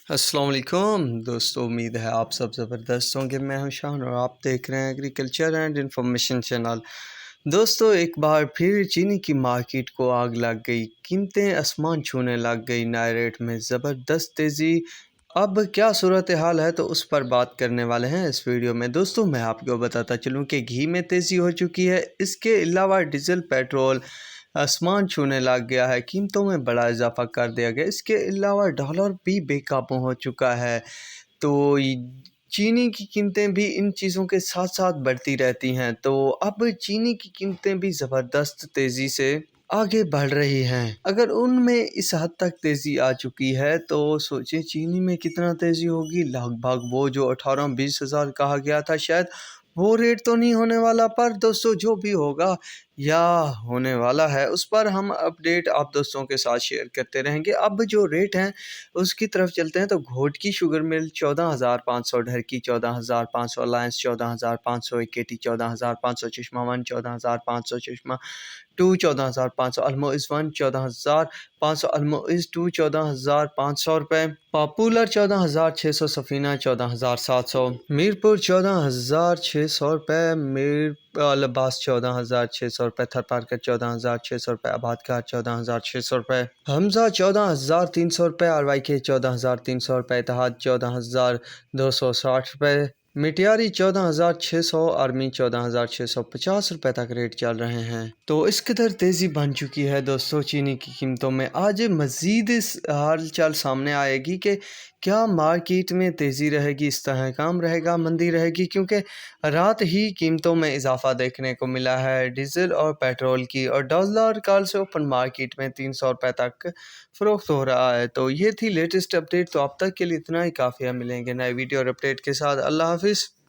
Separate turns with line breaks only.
السلام علیکم دوستو، امید ہے آپ سب زبردست ہوں گے۔ میں ہوں شاہن اور آپ دیکھ رہے ہیں ایگریکلچر اینڈ انفارمیشن چینل۔ دوستو، ایک بار پھر چینی کی مارکیٹ کو آگ لگ گئی، قیمتیں آسمان چھونے لگ گئی، نئے ریٹ میں زبردست تیزی۔ اب کیا صورتحال ہے تو اس پر بات کرنے والے ہیں اس ویڈیو میں۔ دوستو، میں آپ کو بتاتا چلوں کہ گھی میں تیزی ہو چکی ہے، اس کے علاوہ ڈیزل پیٹرول آسمان چھونے لگ گیا ہے، قیمتوں میں بڑا اضافہ کر دیا گیا۔ اس کے علاوہ ڈالر بھی بے قابو ہو چکا ہے، تو چینی کی قیمتیں بھی ان چیزوں کے ساتھ ساتھ بڑھتی رہتی ہیں، تو اب چینی کی قیمتیں بھی زبردست تیزی سے آگے بڑھ رہی ہیں۔ اگر ان میں اس حد تک تیزی آ چکی ہے تو سوچیں چینی میں کتنا تیزی ہوگی۔ لگ بھگ وہ جو 18-20 ہزار کہا گیا تھا، شاید وہ ریٹ تو نہیں ہونے والا، پر دوستو جو بھی ہوگا یا ہونے والا ہے اس پر ہم اپڈیٹ آپ دوستوں کے ساتھ شیئر کرتے رہیں گے۔ اب جو ریٹ ہیں اس کی طرف چلتے ہیں، تو گھوٹ کی شوگر مل 14,500، ڈھر کی 14,500، الائنس 14,500، ایکیٹی 14,500، چشمہ 1 14,500، چشمہ 2 14,500، الموز 1 14,500، الموز 2 14,500 روپے، پاپولر 14,600، سفینہ 14,700، میرپور 14,600 روپے، میر لباس 14,600 روپے، تھر پارکر 14,600 روپے، آباد کار 14,600 روپے، حمزہ 14,300 روپے، آر وائی کے 14,300 روپے، اتحاد 14,260 روپے، مٹیاری 14,600، آرمی 14,650 روپے تک ریٹ چل رہے ہیں۔ تو اس قدر تیزی بن چکی ہے دوستو چینی کی قیمتوں میں۔ آج مزید اس حال چال سامنے آئے گی کہ کیا مارکیٹ میں تیزی رہے گی، استحکام رہے گا، مندی رہے گی، کیونکہ رات ہی قیمتوں میں اضافہ دیکھنے کو ملا ہے ڈیزل اور پیٹرول کی، اور ڈالر کل سے اوپن مارکیٹ میں 300 روپے تک فروخت ہو رہا ہے۔ تو یہ تھی لیٹسٹ اپڈیٹ، تو اب تک کے لیے اتنا ہی کافی ہے۔ ملیں گے نئے ویڈیو اور اپڈیٹ کے ساتھ۔ اللہ حافظ۔